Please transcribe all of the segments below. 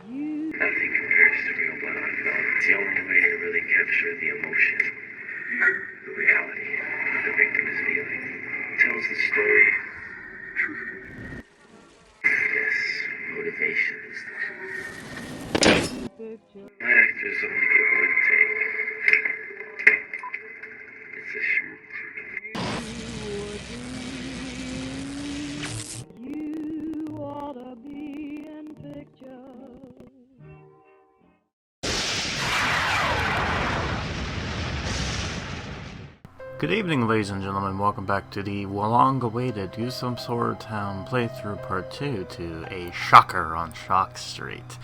Nothing compares to real blood on film. It's the only way to really capture the emotion, the reality that the victim is feeling. It tells the story. Yes, motivations. My actors only get one take. It's a shoot. You ought to be in pictures. Good evening, ladies and gentlemen. Welcome back to the long-awaited Goosebumps HorrorTown playthrough part 2 to a shocker on Shock Street.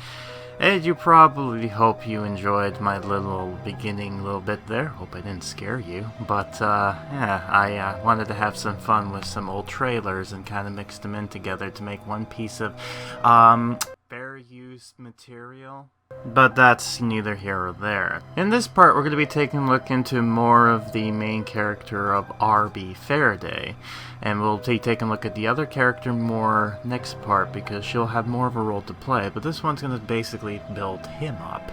And you probably hope you enjoyed my little beginning little bit there. Hope I didn't scare you. But, yeah, I wanted to have some fun with some old trailers and kind of mix them in together to make one piece of, fair use material. But that's neither here or there. In this part, we're going to be taking a look into more of the main character of R.B. Farraday. And we'll be taking a look at the other character more next part, because she'll have more of a role to play. But this one's going to basically build him up.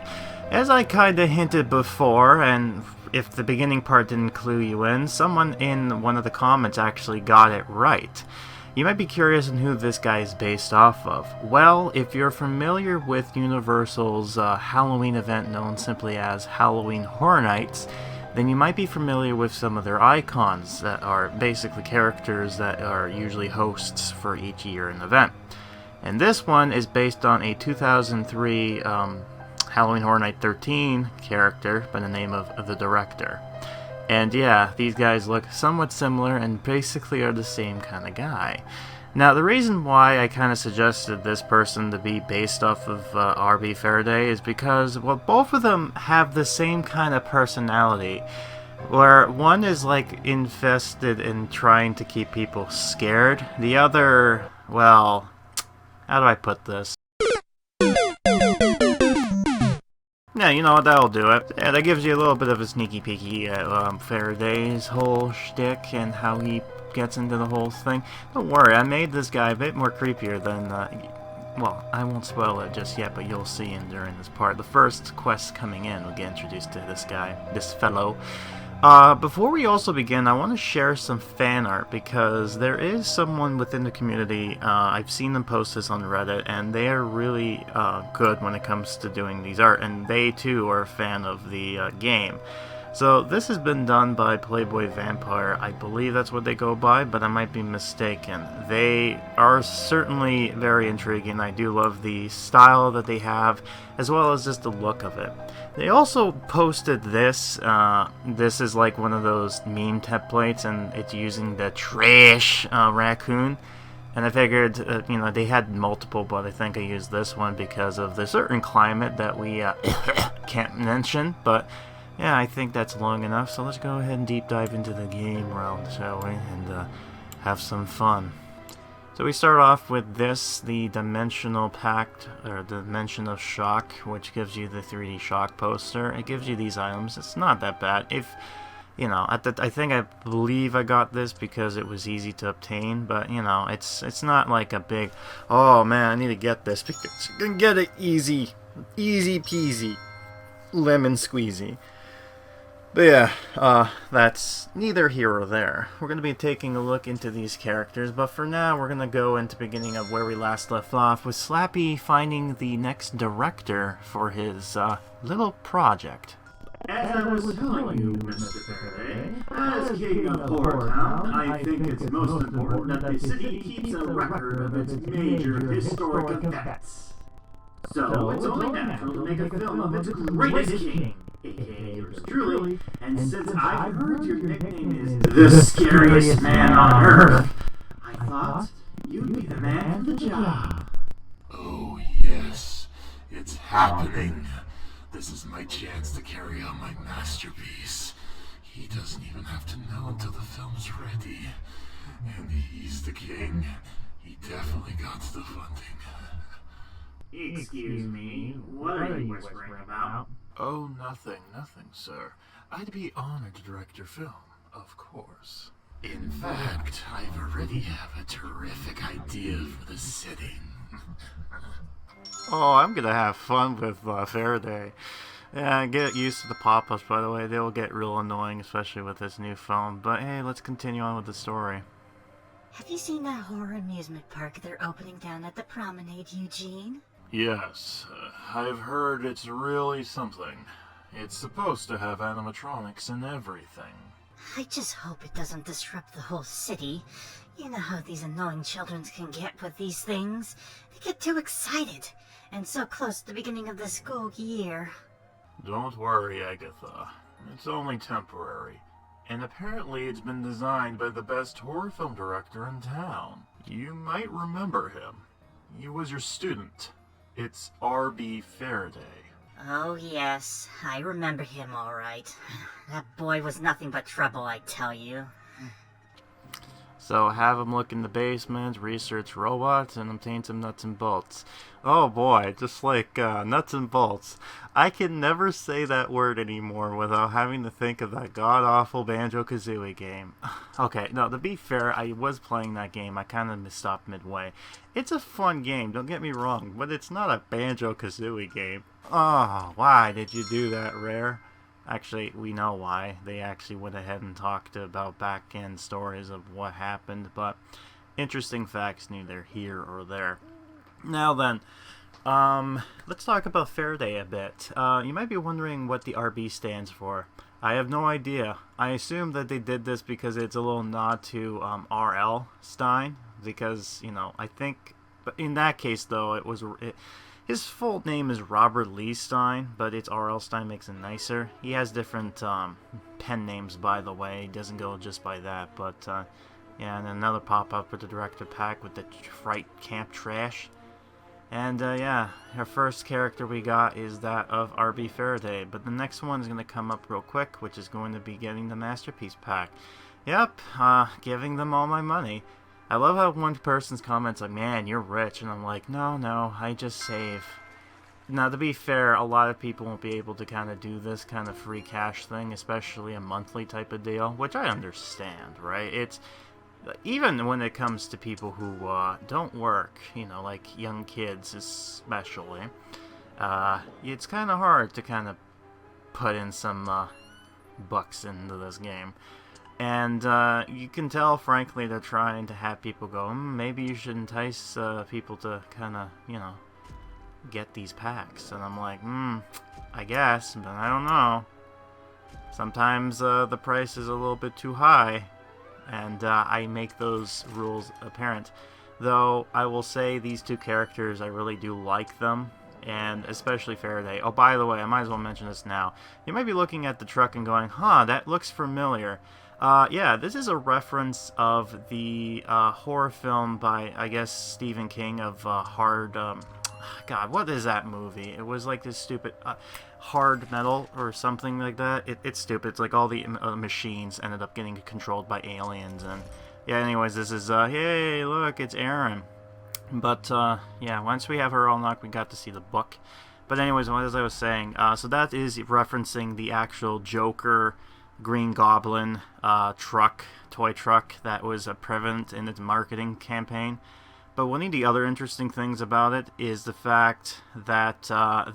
As I kind of hinted before, and if the beginning part didn't clue you in, someone in one of the comments actually got it right. You might be curious on who this guy is based off of. Well, if you're familiar with Universal's Halloween event known simply as Halloween Horror Nights, then you might be familiar with some of their icons that are basically characters that are usually hosts for each year in the event. And this one is based on a 2003 Halloween Horror Night 13 character by the name of the Director. And yeah, these guys look somewhat similar and basically are the same kind of guy. Now, the reason why I kind of suggested this person to be based off of R.B. Farraday is because, well, both of them have the same kind of personality, where one is like invested in trying to keep people scared. The other, well, how do I put this? Yeah, you know what, that'll do it. Yeah, that gives you a little bit of a sneaky peeky at Faraday's whole shtick and how he gets into the whole thing. Don't worry, I made this guy a bit more creepier than, well, I won't spoil it just yet, but you'll see him during this part. The first quest coming in, we'll get introduced to this guy, this fellow. Before we also begin, I want to share some fan art, because there is someone within the community, I've seen them post this on Reddit, and they are really good when it comes to doing these art, and they too are a fan of the game. So this has been done by Playboy Vampire. I believe that's what they go by, but I might be mistaken. They are certainly very intriguing. I do love the style that they have, as well as just the look of it. They also posted this. This is like one of those meme templates, and it's using the trash raccoon. And I figured, you know, they had multiple, but I think I used this one because of the certain climate that we can't mention, but yeah, I think that's long enough, so let's go ahead and deep dive into the game round, shall we, and have some fun. So we start off with this, the Dimensional Pact, or Dimension of Shock, which gives you the 3D Shock poster. It gives you these items. It's not that bad. If, you know, I believe I got this because it was easy to obtain, but, you know, it's not like a big, oh man, I need to get this, because you can get it easy peasy, lemon squeezy. But yeah, that's neither here or there. We're going to be taking a look into these characters, but for now we're going to go into the beginning of where we last left off, with Slappy finding the next director for his little project. As I was telling you, Mr. Farraday, as king of HorrorTown, I think it's most important that the city keeps a record of its major historic events. So it's only natural to make a film of its greatest king, aka yours truly, and since I've heard your nickname is the scariest man on Earth, I thought you'd be the man for the job. Oh yes, it's happening. This is my chance to carry out my masterpiece. He doesn't even have to know until the film's ready. And he's the king. He definitely got the funding. Excuse me, what are you whispering about? Oh, nothing, sir. I'd be honored to direct your film, of course. In fact, I've already have a terrific idea for the setting. Oh, I'm gonna have fun with Farraday. Yeah, get used to the pop-ups, by the way. They will get real annoying, especially with this new phone. But hey, let's continue on with the story. Have you seen that horror amusement park they're opening down at the Promenade, Eugene? Yes, I've heard it's really something. It's supposed to have animatronics and everything. I just hope it doesn't disrupt the whole city. You know how these annoying children can get with these things. They get too excited, and so close to the beginning of the school year. Don't worry, Agatha. It's only temporary. And apparently it's been designed by the best horror film director in town. You might remember him. He was your student. It's R.B. Farraday. Oh yes, I remember him all right. That boy was nothing but trouble, I tell you. So have him look in the basement, research robots, and obtain some nuts and bolts. Oh boy, just like nuts and bolts. I can never say that word anymore without having to think of that god-awful Banjo-Kazooie game. Okay, no, to be fair, I was playing that game. I kind of stopped midway. It's a fun game, don't get me wrong, but it's not a Banjo-Kazooie game. Oh, why did you do that, Rare? Actually, we know why. They actually went ahead and talked about back-end stories of what happened, but interesting facts neither here or there. Now then, let's talk about Farraday a bit. You might be wondering what the RB stands for. I have no idea. I assume that they did this because it's a little nod to R.L. Stein, because, you know, I think, but in that case, though, his full name is Robert Lee Stein, but it's R.L. Stein makes it nicer. He has different pen names, by the way. He doesn't go just by that, but yeah, and another pop-up with the director pack with the Fright Camp Trash. And yeah, our first character we got is that of R.B. Farraday, but the next one is going to come up real quick, which is going to be getting the Masterpiece pack. Yep, giving them all my money. I love how one person's comments like, man, you're rich, and I'm like, no, I just save. Now, to be fair, a lot of people won't be able to kind of do this kind of free cash thing, especially a monthly type of deal, which I understand, right? It's, even when it comes to people who don't work, you know, like young kids especially, it's kind of hard to kind of put in some bucks into this game. And you can tell, frankly, they're trying to have people go, maybe you should entice people to kind of, you know, get these packs. And I'm like, I guess, but I don't know. Sometimes the price is a little bit too high, and I make those rules apparent. Though, I will say these two characters, I really do like them, and especially Farraday. Oh, by the way, I might as well mention this now. You might be looking at the truck and going, that looks familiar. Yeah, this is a reference of the horror film by, I guess, Stephen King of God, what is that movie? It was like this stupid Hard Metal or something like that. It's stupid. It's like all the machines ended up getting controlled by aliens. And yeah, anyways, this is, hey, look, it's Aaron. But yeah, once we have her all knocked, we got to see the book. But anyways, as I was saying, so that is referencing the actual Joker Green Goblin toy truck that was prevalent in its marketing campaign. But one of the other interesting things about it is the fact that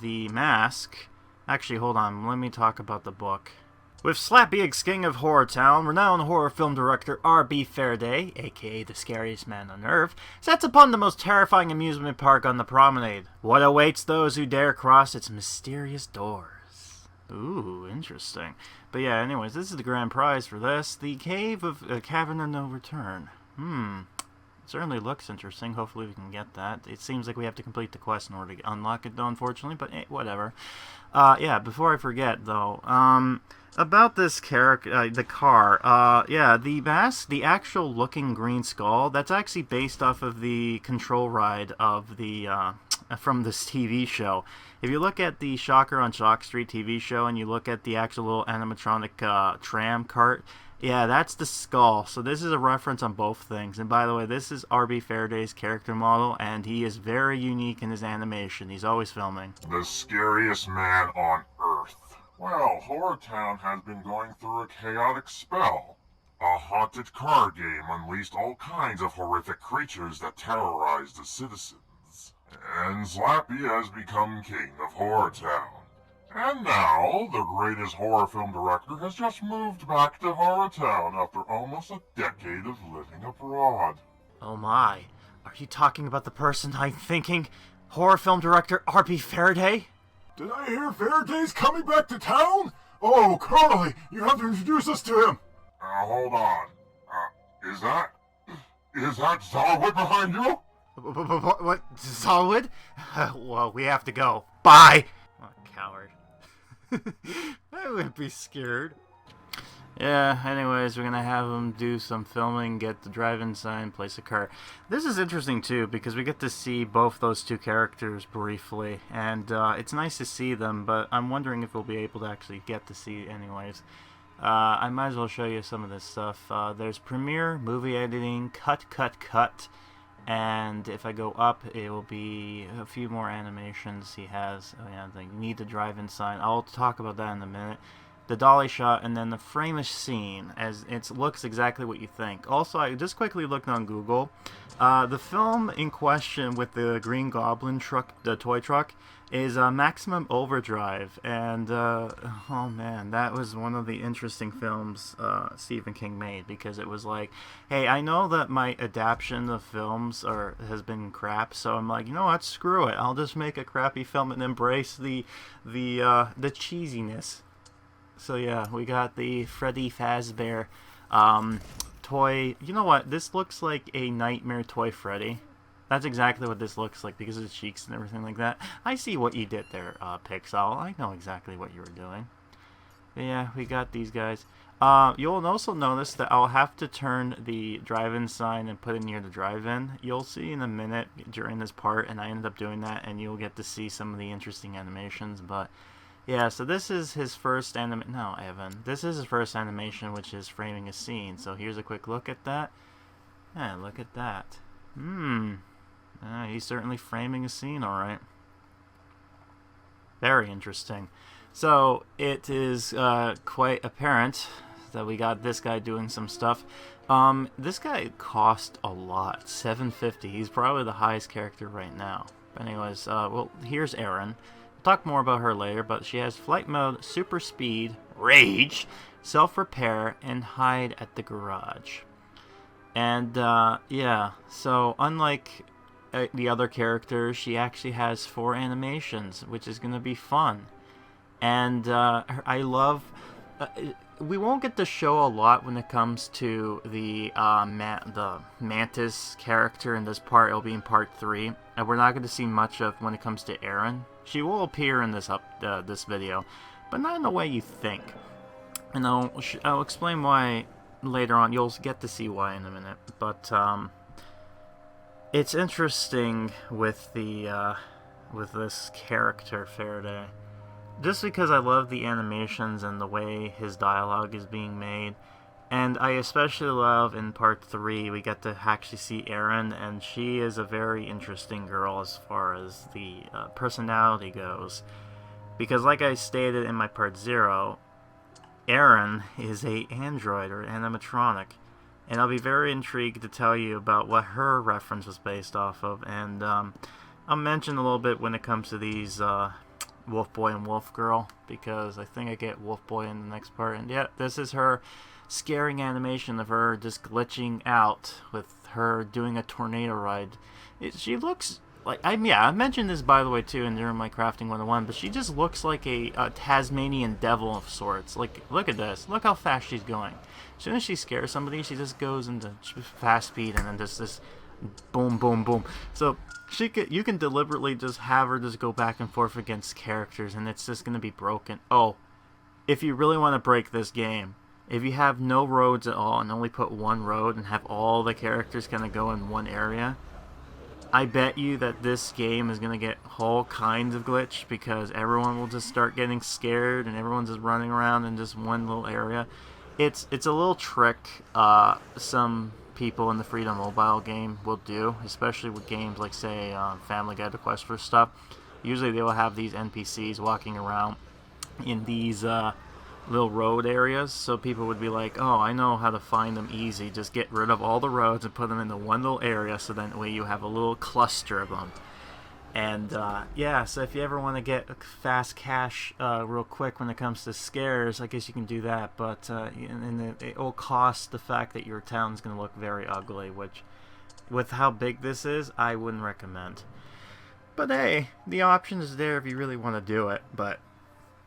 the mask... Actually, hold on, let me talk about the book. With Slappy, king of HorrorTown, renowned horror film director R.B. Farraday, aka the scariest man on Earth, sets upon the most terrifying amusement park on the Promenade. What awaits those who dare cross its mysterious doors? Ooh, interesting. But yeah, anyways, this is the grand prize for this. The Cave of Cavern of No Return. It certainly looks interesting. Hopefully we can get that. It seems like we have to complete the quest in order to unlock it, though, unfortunately, but whatever. Yeah, before I forget, though, about this character, the car, yeah, the mask, the actual looking green skull, that's actually based off of the control ride of the, from this TV show. If you look at the Shocker on Shock Street TV show and you look at the actual little animatronic tram cart, yeah, that's the skull. So this is a reference on both things. And by the way, this is R.B. Faraday's character model, and he is very unique in his animation. He's always filming. The scariest man on Earth. Well, HorrorTown has been going through a chaotic spell. A haunted car game unleashed all kinds of horrific creatures that terrorized the citizens. And Slappy has become king of HorrorTown. And now, the greatest horror film director has just moved back to HorrorTown after almost a decade of living abroad. Oh my, are you talking about the person I'm thinking? Horror film director R.B. Farraday? Did I hear Faraday's coming back to town? Oh, Carly, you have to introduce us to him. Hold on. Is that Zarwood behind you? What? Solid? Well, we have to go. Bye! Oh, coward. I wouldn't be scared. Yeah, anyways, we're gonna have him do some filming, get the drive-in sign, place a car. This is interesting, too, because we get to see both those two characters briefly, and it's nice to see them, but I'm wondering if we'll be able to actually get to see it anyways. I might as well show you some of this stuff. There's Premiere, Movie Editing, Cut, and if I go up, it will be a few more animations he has. Oh yeah, they need the drive-in sign. I'll talk about that in a minute. The dolly shot, and then the frame-ish scene, as it looks exactly what you think. Also, I just quickly looked on Google. The film in question with the Green Goblin truck, the toy truck, is Maximum Overdrive, and oh man, that was one of the interesting films Stephen King made, because it was like, hey, I know that my adaptation of films has been crap, so I'm like, you know what, screw it, I'll just make a crappy film and embrace the cheesiness. So yeah, we got the Freddy Fazbear toy. You know what? This looks like a Nightmare Toy Freddy. That's exactly what this looks like because of the cheeks and everything like that. I see what you did there, Pixowl. I know exactly what you were doing. But yeah, we got these guys. You'll also notice that I'll have to turn the drive-in sign and put it near the drive-in. You'll see in a minute during this part, and I ended up doing that, and you'll get to see some of the interesting animations, but... yeah, so this is his first This is his first animation, which is framing a scene. So here's a quick look at that. Yeah, look at that. He's certainly framing a scene, alright. Very interesting. So, it is quite apparent that we got this guy doing some stuff. This guy cost a lot. $750. He's probably the highest character right now. But anyways, well, here's Erin. Talk more about her later, but she has flight mode, super speed, rage, self-repair, and hide at the garage. And yeah, so unlike the other characters, she actually has 4 animations, which is going to be fun. And I love... we won't get to show a lot when it comes to the Mantis character in this part. It'll be in part 3. And we're not going to see much of when it comes to Erin. She will appear in this video, but not in the way you think. And I'll explain why later on. You'll get to see why in a minute. But it's interesting with this character Farraday, just because I love the animations and the way his dialogue is being made. And I especially love in part 3 we get to actually see Erin, and she is a very interesting girl as far as the personality goes. Because like I stated in my part 0, Erin is a android or animatronic. And I'll be very intrigued to tell you about what her reference was based off of. And I'll mention a little bit when it comes to these Wolf Boy and Wolf Girl, because I think I get Wolf Boy in the next part. And yeah, this is her scaring animation of her just glitching out with her doing a tornado ride. She looks like, I mentioned this by the way too during my crafting 101, but she just looks like a Tasmanian devil of sorts. Like, look at this, look how fast she's going. As soon as she scares somebody, she just goes into fast speed and then just this boom boom boom. So you can deliberately just have her just go back and forth against characters, and it's just gonna be broken. Oh, if you really want to break this game, if you have no roads at all and only put one road and have all the characters kind of go in one area, I bet you that this game is going to get all kinds of glitch, because everyone will just start getting scared and everyone's just running around in just one little area. It's a little trick some people in the Freedom Mobile game will do, especially with games like, say, Family Guy: The Quest for Stuff. Usually they will have these NPCs walking around in these little road areas, so people would be like, oh, I know how to find them easy, just get rid of all the roads and put them into one little area, so then way you have a little cluster of them. And yeah, so if you ever want to get fast cash real quick when it comes to scares, I guess you can do that. But it will cost the fact that your town's going to look very ugly, which, with how big this is, I wouldn't recommend. But hey, the option is there if you really want to do it. But,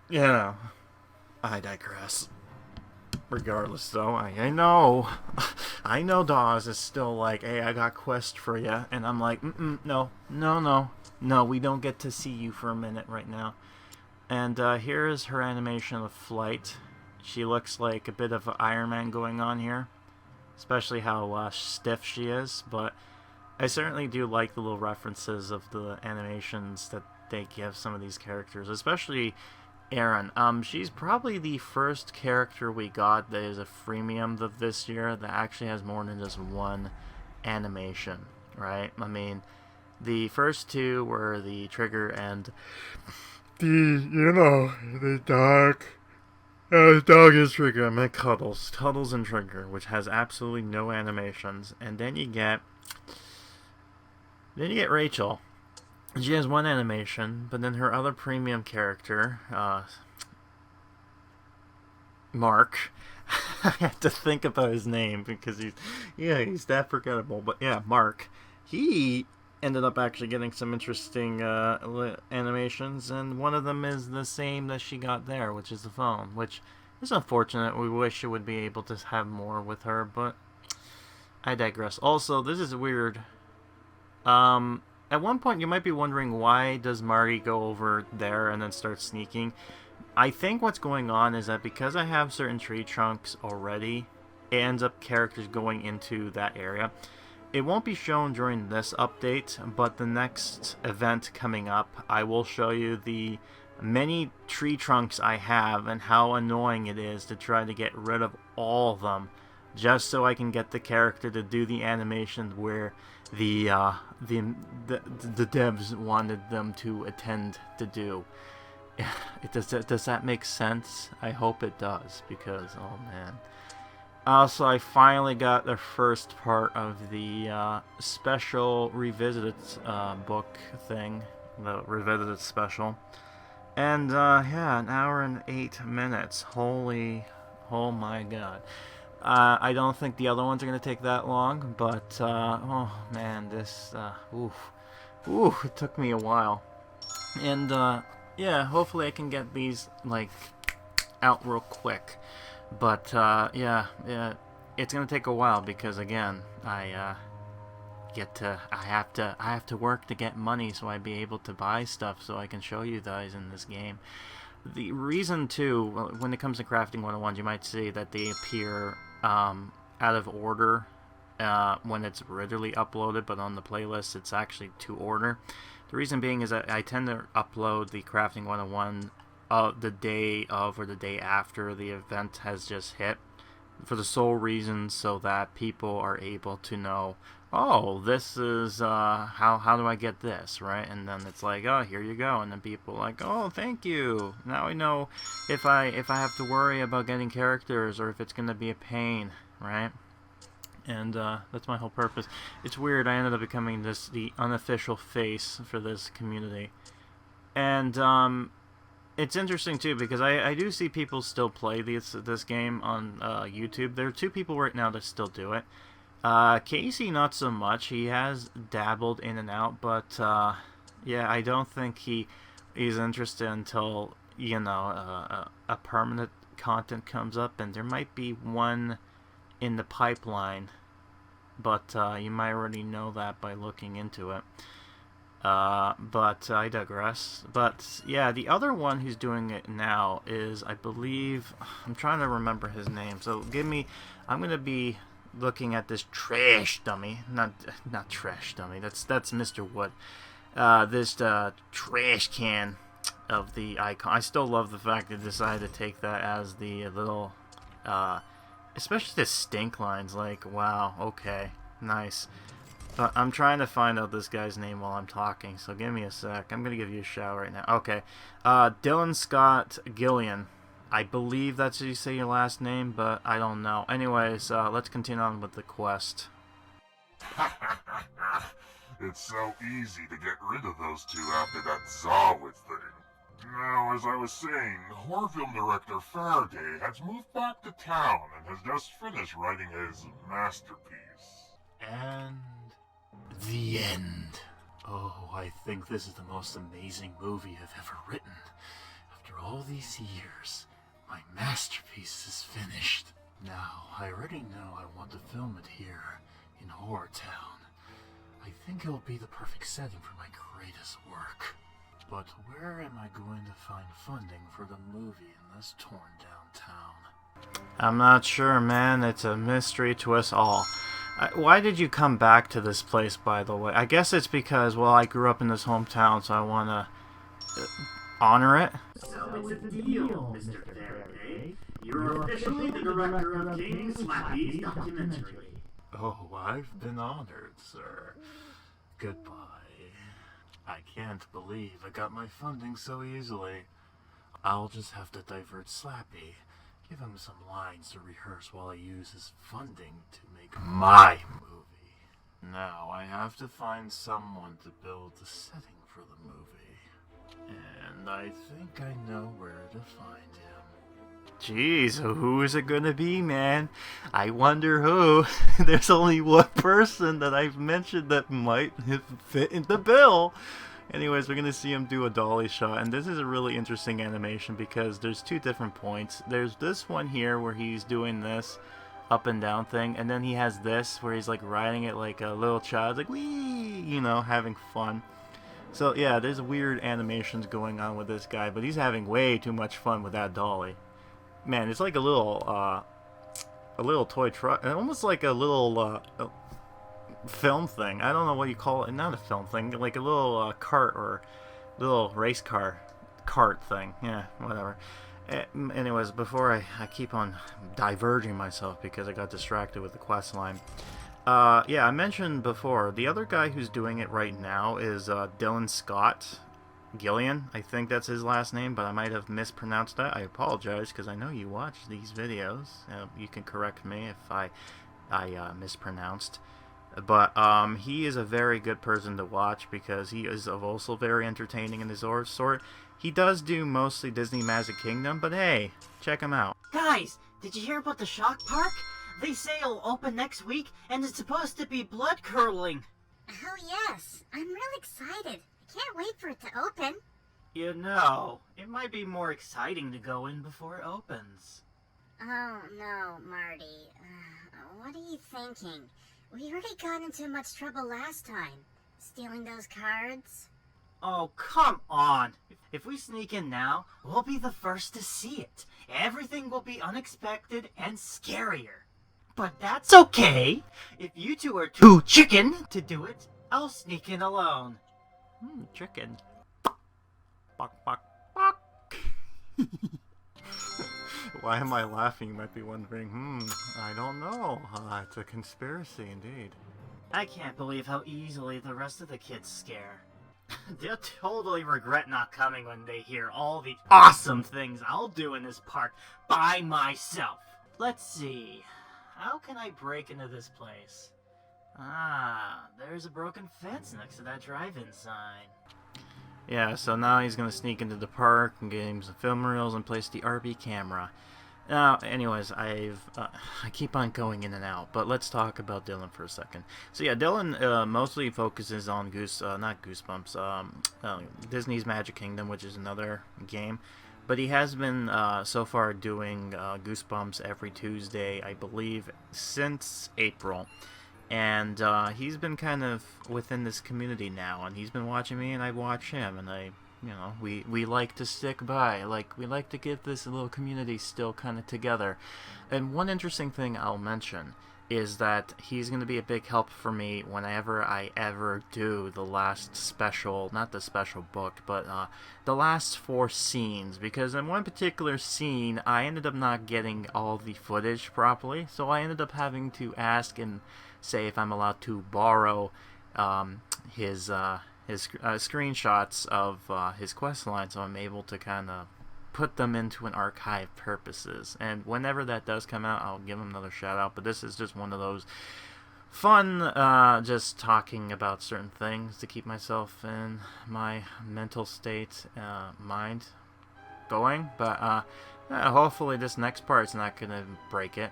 you know, I digress. Regardless, though, I know, I know Dawes is still like, hey, I got quest for you, and I'm like, no, we don't get to see you for a minute right now. And here is her animation of flight. She looks like a bit of Iron Man going on here, especially how stiff she is, but I certainly do like the little references of the animations that they give some of these characters, especially Erin. She's probably the first character we got that is a freemium of this year that actually has more than just one animation, right? I mean, the first two were the Trigger and the dog. The dog is Trigger. I meant Cuddles. Cuddles and Trigger, which has absolutely no animations. And then you get Rachel. She has one animation, but then her other premium character, Mark, I have to think about his name because he's that forgettable. But yeah, Mark, he ended up actually getting some interesting animations, and one of them is the same that she got there, which is the phone, which is unfortunate. We wish it would be able to have more with her, but I digress. Also, this is weird. At one point, you might be wondering, why does Marty go over there and then start sneaking? I think what's going on is that because I have certain tree trunks already, it ends up characters going into that area. It won't be shown during this update, but the next event coming up, I will show you the many tree trunks I have and how annoying it is to try to get rid of all of them, just so I can get the character to do the animation where the devs wanted them to attend to do. Does that make sense? I hope it does, because oh man. Also, I finally got the first part of the special revisited book thing, the revisited special, and yeah, 1 hour and 8 minutes. Oh my god. I don't think the other ones are going to take that long, but, oh man, this, it took me a while. And, yeah, hopefully I can get these, like, out real quick. But, yeah, it's going to take a while because, again, I have to work to get money so I'd be able to buy stuff so I can show you guys in this game. The reason, too, when it comes to Crafting 101, you might see that they appear out of order when it's regularly uploaded, but on the playlist it's actually to order. The reason being is that I tend to upload the Crafting 101 the day of or the day after the event has just hit, for the sole reason so that people are able to know, oh, this is how do I get this, right? And then it's like, oh, here you go, and then people are like, oh, thank you. Now I know if I have to worry about getting characters or if it's gonna be a pain, right? And that's my whole purpose. It's weird. I ended up becoming the unofficial face for this community, and it's interesting too because I do see people still play this game on YouTube. There are 2 people right now that still do it. Casey, not so much. He has dabbled in and out, but yeah, I don't think he's interested until, you know, a permanent content comes up, and there might be one in the pipeline, but you might already know that by looking into it. But I digress. But yeah, the other one who's doing it now is, I believe, I'm trying to remember his name. So I'm gonna be looking at this trash dummy, not trash dummy. That's Mr. Wood. This trash can of the icon. I still love the fact they decided to take that as the little, especially the stink lines. Like, wow, okay, nice. But I'm trying to find out this guy's name while I'm talking, so give me a sec. I'm gonna give you a shout right now. Okay, Dylan Scott Gillian. I believe that's how you say your last name, but I don't know. Anyways, let's continue on with the quest. It's so easy to get rid of those two after that Zawid thing. Now, as I was saying, horror film director Farraday has moved back to town and has just finished writing his masterpiece. And the end. Oh, I think this is the most amazing movie I've ever written. After all these years, my masterpiece is finished. Now, I already know I want to film it here, in HorrorTown. I think it'll be the perfect setting for my greatest work. But where am I going to find funding for the movie in this torn down town? I'm not sure, man. It's a mystery to us all. Why did you come back to this place, by the way? I guess it's because, well, I grew up in this hometown, so I want to honor it. So it's a deal, Mr. Farraday. You're officially the director of King Slappy's documentary. Oh, I've been honored, sir. Goodbye. I can't believe I got my funding so easily. I'll just have to divert Slappy. Give him some lines to rehearse while I use his funding to make my movie. Now I have to find someone to build the setting for the movie. And I think I know where to find him. Jeez, who is it gonna be, man? I wonder who. There's only one person that I've mentioned that might fit in the bill. Anyways, we're gonna see him do a dolly shot, and this is a really interesting animation because there's two different points. There's this one here where he's doing this up and down thing, and then he has this where he's like riding it like a little child, like wee, you know, having fun. So yeah, there's weird animations going on with this guy, but he's having way too much fun with that dolly. Man, it's like a little toy truck, almost like a little film thing. I don't know what you call it. Not a film thing, like a little cart or little race car cart thing. Yeah, whatever. Anyways, before I keep on diverging myself because I got distracted with the quest line. Yeah, I mentioned before, the other guy who's doing it right now is Dylan Scott Gillian. I think that's his last name, but I might have mispronounced that. I apologize because I know you watch these videos. You can correct me if I mispronounced. But he is a very good person to watch because he is also very entertaining in his sort. He does do mostly Disney Magic Kingdom, but hey, check him out. Guys, did you hear about the shock park? They say it'll open next week, and it's supposed to be blood-curdling. Oh yes, I'm real excited. I can't wait for it to open. You know, it might be more exciting to go in before it opens. Oh no, Marty. What are you thinking? We already got into much trouble last time. Stealing those cards. Oh, come on. If we sneak in now, we'll be the first to see it. Everything will be unexpected and scarier. But that's okay. If you two are too chicken to do it, I'll sneak in alone. Chicken. Bok, bok, bok. Why am I laughing? You might be wondering. I don't know. It's a conspiracy indeed. I can't believe how easily the rest of the kids scare. They'll totally regret not coming when they hear all the awesome things I'll do in this park by myself. Let's see. How can I break into this place? There's a broken fence next to that drive-in sign. Yeah, so now he's gonna sneak into the park and get him some film reels and place the RB camera. Now, anyways, I keep on going in and out, but let's talk about Dylan for a second. So yeah, Dylan mostly focuses on not Goosebumps, Disney's Magic Kingdom, which is another game. But he has been so far doing Goosebumps every Tuesday, I believe, since April. And he's been kind of within this community now, and he's been watching me, and I watch him, and we like to stick by, we like to get this little community still kind of together. And one interesting thing I'll mention is that he's going to be a big help for me whenever I ever do the last special, not the special book, but the last 4 scenes, because in one particular scene, I ended up not getting all the footage properly, so I ended up having to ask and say if I'm allowed to borrow his screenshots of his quest line, so I'm able to kind of put them into an archive purposes. And whenever that does come out, I'll give him another shout out. But this is just one of those fun just talking about certain things to keep myself in my mental state, mind going. But hopefully this next part's not going to break it.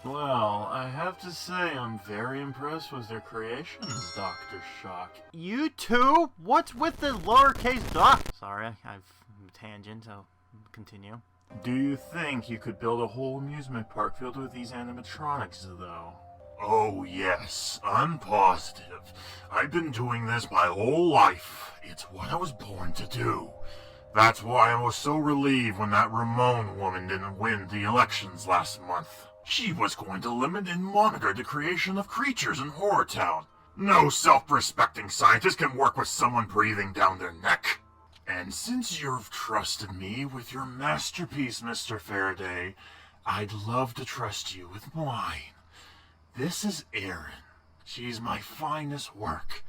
Well, I have to say I'm very impressed with their creations, Dr. Shock. You too? What's with the lowercase dot? Sorry, I've tangent. I'll continue. Do you think you could build a whole amusement park filled with these animatronics, though? Oh, yes, I'm positive. I've been doing this my whole life. It's what I was born to do. That's why I was so relieved when that Ramon woman didn't win the elections last month. She was going to limit and monitor the creation of creatures in HorrorTown. No self-respecting scientist can work with someone breathing down their neck. And since you've trusted me with your masterpiece, Mr. Farraday, I'd love to trust you with mine. This is Erin. She's my finest work,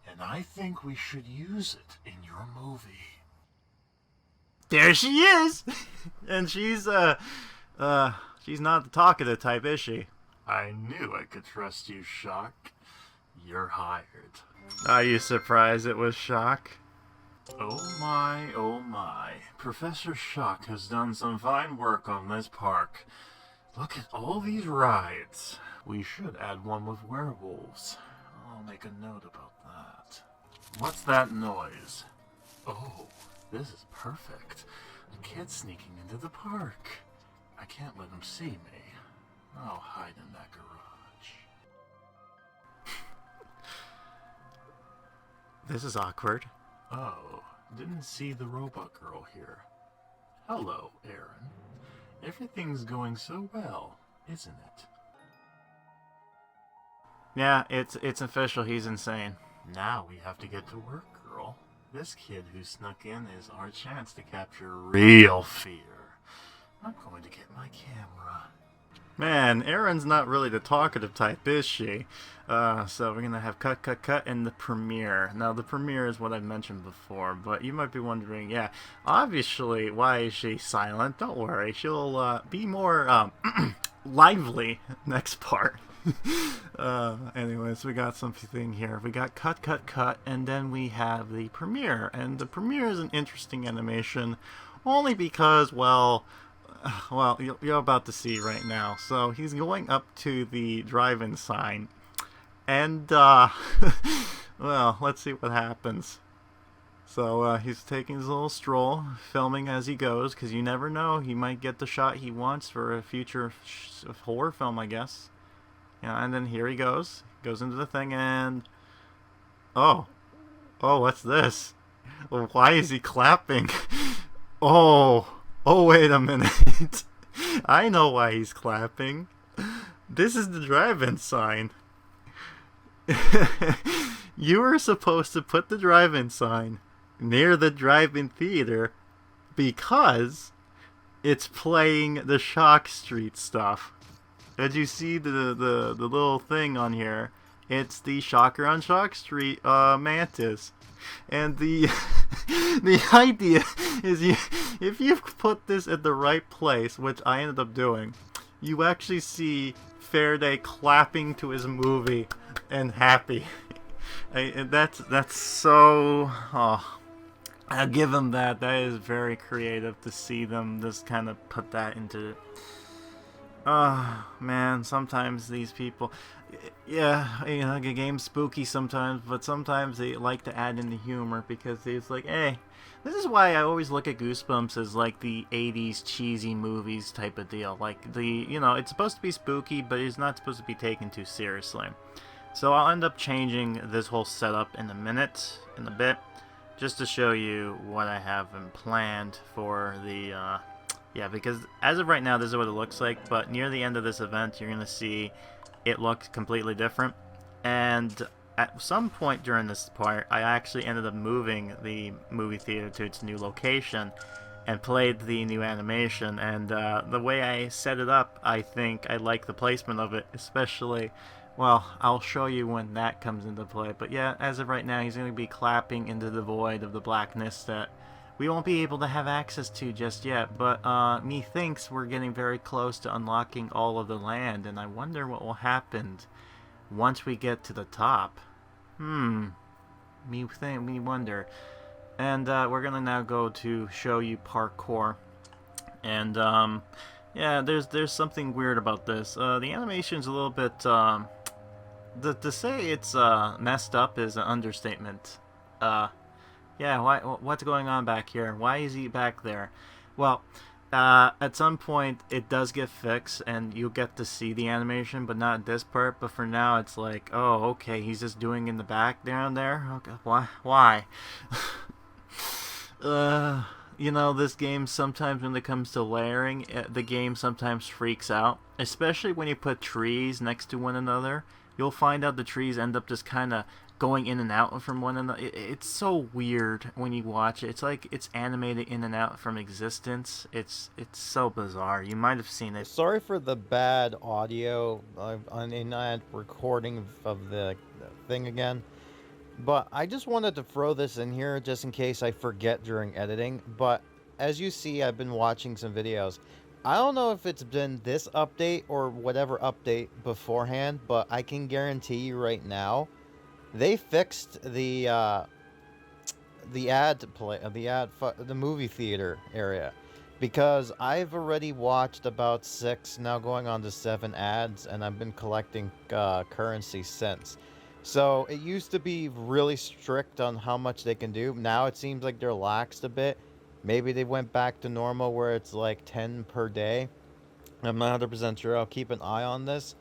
and I think we should use it in your movie. There she is! And she's not the talkative type, is she? I knew I could trust you, Shock. You're hired. Are you surprised it was Shock? Oh my. Professor Shock has done some fine work on this park. Look at all these rides. We should add one with werewolves. I'll make a note about that. What's that noise? Oh, this is perfect. A kid sneaking into the park. I can't let him see me. I'll hide in that garage. This is awkward. Oh, didn't see the robot girl here. Hello, Erin. Everything's going so well, isn't it? Yeah, it's official. He's insane. Now we have to get to work, girl. This kid who snuck in is our chance to capture real fear. I'm going to get my camera. Man, Erin's not really the talkative type, is she? So we're gonna have cut in the premiere. Now, the premiere is what I mentioned before, but you might be wondering, yeah, obviously, why is she silent? Don't worry, she'll be more lively next part. Anyways, we got something here. We got cut, and then we have the premiere. And the premiere is an interesting animation, only because, well, you're about to see right now. So he's going up to the drive-in sign, and well, let's see what happens. So he's taking his little stroll, filming as he goes, because you never know, he might get the shot he wants for a future horror film, I guess. Yeah, and then here he goes into the thing, and oh, what's this? Why is he clapping? Oh, wait a minute. I know why he's clapping. This is the drive-in sign. You were supposed to put the drive-in sign near the drive-in theater because it's playing the Shock Street stuff. As you see the little thing on here, it's the Shocker on Shock Street mantis. And the the idea is, if you put this at the right place, which I ended up doing, you actually see Farraday clapping to his movie and happy. And that's so... Oh, I'll give him that. That is very creative to see them just kind of put that into... Oh, man, sometimes these people... Yeah, you know, the game's spooky sometimes, but sometimes they like to add in the humor because it's like, hey, this is why I always look at Goosebumps as like the 80s cheesy movies type of deal. Like, it's supposed to be spooky, but it's not supposed to be taken too seriously. So I'll end up changing this whole setup in a bit, just to show you what I have in planned for the, yeah, because as of right now, this is what it looks like, but near the end of this event, you're going to see it looks completely different. And at some point during this part, I actually ended up moving the movie theater to its new location and played the new animation. And the way I set it up, I think I like the placement of it, especially... Well, I'll show you when that comes into play. But yeah, as of right now, he's going to be clapping into the void of the blackness that we won't be able to have access to just yet. But methinks we're getting very close to unlocking all of the land, and I wonder what will happen once we get to the top, me wonder. And we're gonna now go to show you parkour. And yeah, there's something weird about this. The animation's a little bit to say it's messed up is an understatement. Yeah, what's going on back here? Why is he back there? Well, at some point it does get fixed and you'll get to see the animation, but not this part. But for now it's like, oh, okay, he's just doing in the back down there. Okay, why? You know, this game sometimes when it comes to layering, the game sometimes freaks out, especially when you put trees next to one another. You'll find out the trees end up just kind of going in and out from one another. It's so weird when you watch it. It's like it's animated in and out from existence. It's so bizarre. You might have seen it. Sorry for the bad audio in that recording of the thing again. But I just wanted to throw this in here just in case I forget during editing. But as you see, I've been watching some videos. I don't know if it's been this update or whatever update beforehand, but I can guarantee you right now, they fixed the movie theater area, because I've already watched about 6, now going on to 7 ads, and I've been collecting currency since. So it used to be really strict on how much they can do. Now it seems like they're laxed a bit. Maybe they went back to normal where it's like 10 per day. I'm not 100% sure. I'll keep an eye on this.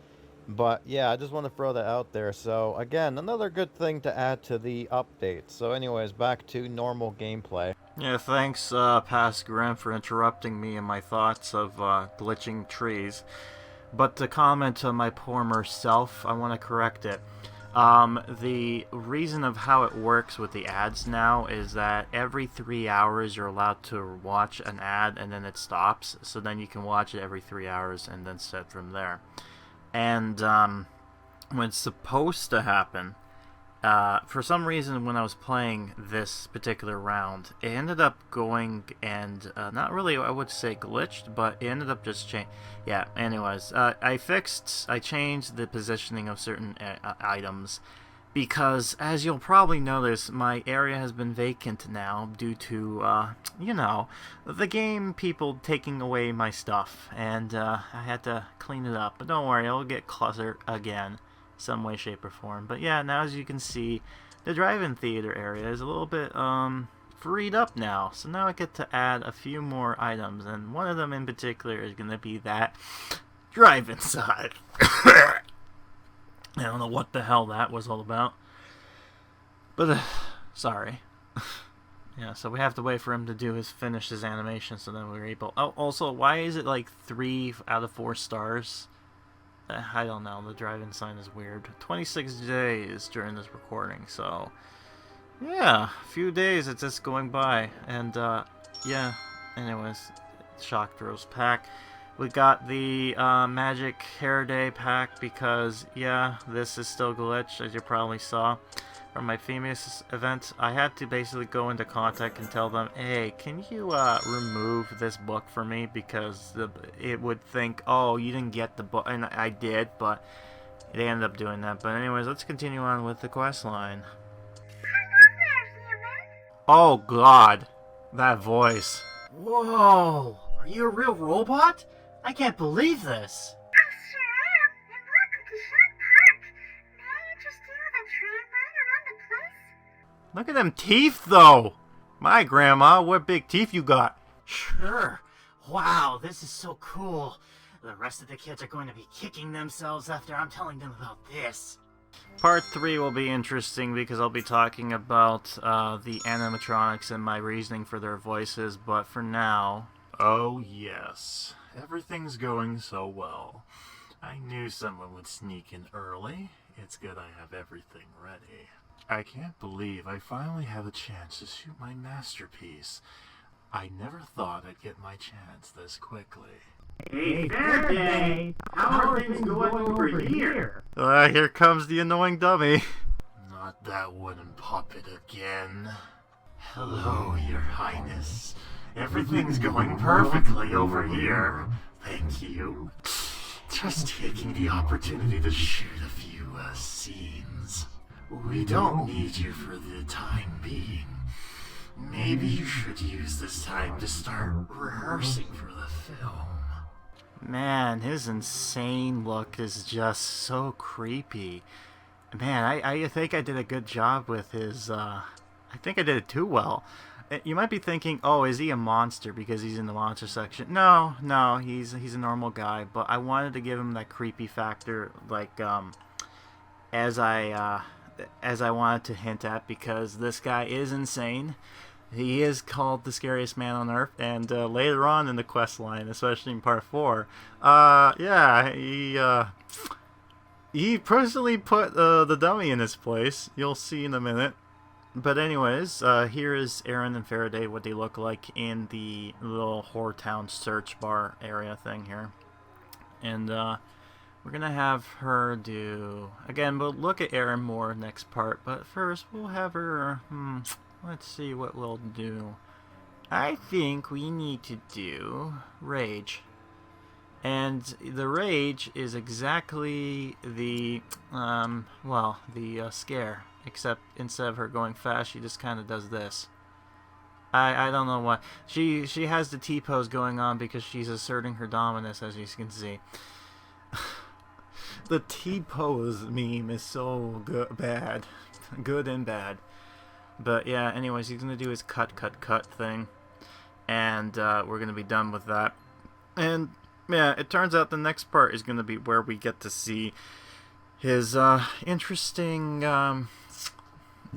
But yeah, I just want to throw that out there. So again, another good thing to add to the update. So anyways, back to normal gameplay. Yeah, thanks Past Grim for interrupting me in my thoughts of glitching trees. But to comment on my former self, I want to correct it. The reason of how it works with the ads now is that every 3 hours you're allowed to watch an ad and then it stops. So then you can watch it every 3 hours and then set from there. And when it's supposed to happen, for some reason when I was playing this particular round, it ended up going and not really, I would say glitched, but it ended up just changing. Yeah, anyways, I changed the positioning of certain items because, as you'll probably notice, my area has been vacant now due to, you know, the game people taking away my stuff, and I had to clean it up. But don't worry, it'll get cluttered again, some way, shape, or form. But yeah, now as you can see, the drive-in theater area is a little bit freed up now. So now I get to add a few more items, and one of them in particular is going to be that drive-in side. I don't know what the hell that was all about, but sorry. Yeah, so we have to wait for him to finish his animation, so then we're able. Oh, also, why is it like 3 out of 4 stars? I don't know, the drive-in sign is weird. 26 days during this recording, so yeah, a few days it's just going by. And yeah, anyways, Shock Throws pack. We got the Magic Farraday pack because, yeah, this is still glitched, as you probably saw from my famous event. I had to basically go into contact and tell them, hey, can you remove this book for me, because it would think, oh, you didn't get the book, and I did, but they ended up doing that. But anyways, let's continue on with the quest line. Oh god, that voice. Whoa, are you a real robot? I can't believe this. I sure am, and welcome to Shark Park. May I interest you in a train ride around the place? Look at them teeth, though. My grandma, what big teeth you got. Sure. Wow, this is so cool. The rest of the kids are going to be kicking themselves after I'm telling them about this. Part 3 will be interesting because I'll be talking about the animatronics and my reasoning for their voices, but for now... Oh yes, everything's going so well. I knew someone would sneak in early. It's good I have everything ready. I can't believe I finally have a chance to shoot my masterpiece. I never thought I'd get my chance this quickly. Hey, Farraday! How are things going over here? Here comes the annoying dummy. Not that wooden puppet again. Hello, Your Highness. Everything's going perfectly over here. Thank you. Just taking the opportunity to shoot a few scenes. We don't need you for the time being. Maybe you should use this time to start rehearsing for the film. Man, his insane look is just so creepy. Man, I think I did a good job with his, I think I did it too well. You might be thinking, oh, is he a monster because he's in the monster section? No, he's a normal guy, but I wanted to give him that creepy factor, like, as I wanted to hint at, because this guy is insane. He is called the scariest man on Earth, and later on in the quest line, especially in part 4, he personally put the dummy in his place. You'll see in a minute. But anyways, here is Aaron and Farraday, what they look like in the little HorrorTown search bar area thing here. And we're going to have her do... Again, we'll look at Aaron more next part, but first we'll have her... let's see what we'll do. I think we need to do Rage. And the Rage is exactly the, scare. Except instead of her going fast, she just kind of does this. I don't know why. She has the T-pose going on because she's asserting her dominance, as you can see. The T-pose meme is so bad. Good and bad. But yeah, anyways, he's going to do his cut thing. And we're going to be done with that. And yeah, it turns out the next part is going to be where we get to see his interesting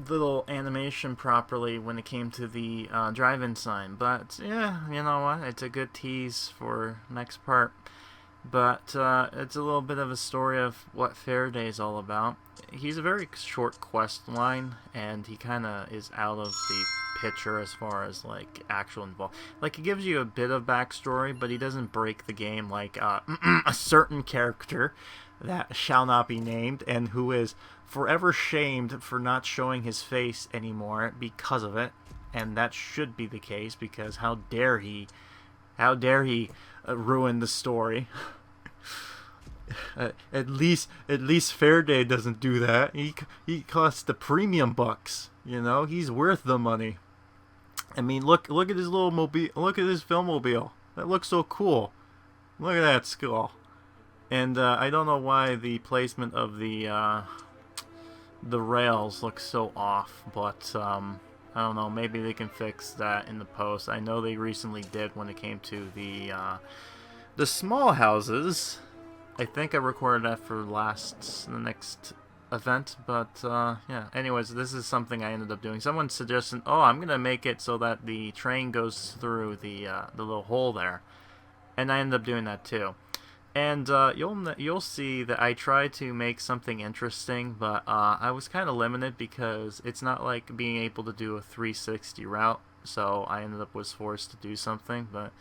little animation properly when it came to the drive-in sign. But yeah, you know what? It's a good tease for next part. But it's a little bit of a story of what Farraday is all about. He's a very short quest line, and he kind of is out of the picture as far as like actual involvement. Like, he gives you a bit of backstory, but he doesn't break the game like a certain character that shall not be named, and who is forever shamed for not showing his face anymore because of it. And that should be the case, because how dare he ruin the story. At least Farraday doesn't do that. He costs the premium bucks. You know, he's worth the money. I mean, look at his little mobile. Look at his filmmobile. That looks so cool. Look at that skull. And I don't know why the placement of the rails looks so off, but I don't know. Maybe they can fix that in the post. I know they recently did when it came to the small houses. I think I recorded that for the next event, but yeah. Anyways, this is something I ended up doing. Someone suggested, oh, I'm gonna make it so that the train goes through the little hole there, and I ended up doing that too. And you'll see that I tried to make something interesting, but I was kind of limited because it's not like being able to do a 360 route. So I ended up was forced to do something, but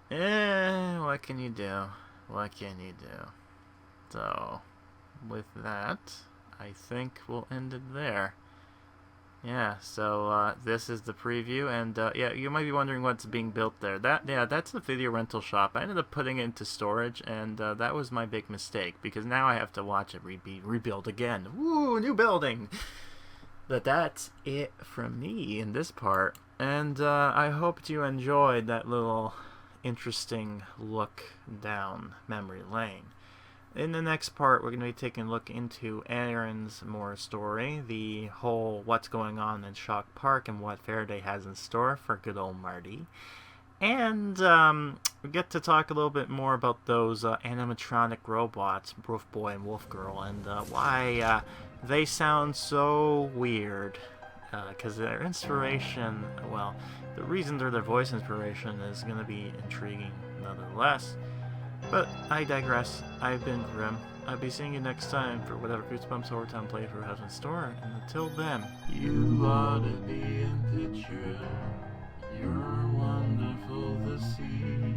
what can you do? What can you do? So with that, I think we'll end it there. Yeah, so this is the preview, and yeah, you might be wondering what's being built there. That's the video rental shop. I ended up putting it into storage, and that was my big mistake, because now I have to watch it rebuild again. Woo, new building! But that's it from me in this part, and I hope you enjoyed that little interesting look down memory lane. In the next part, we're going to be taking a look into Aaron's more story, the whole what's going on in Shock Park and what Farraday has in store for good old Marty. And we get to talk a little bit more about those animatronic robots, Wolf Boy and Wolf Girl, and why they sound so weird. Because their inspiration, well, the reason they're their voice inspiration is going to be intriguing nonetheless. But I digress. I've been Grim. I'll be seeing you next time for whatever Goosebumps HorrorTown playthrough has in store. And until then, you ought to be in picture. You're wonderful to see.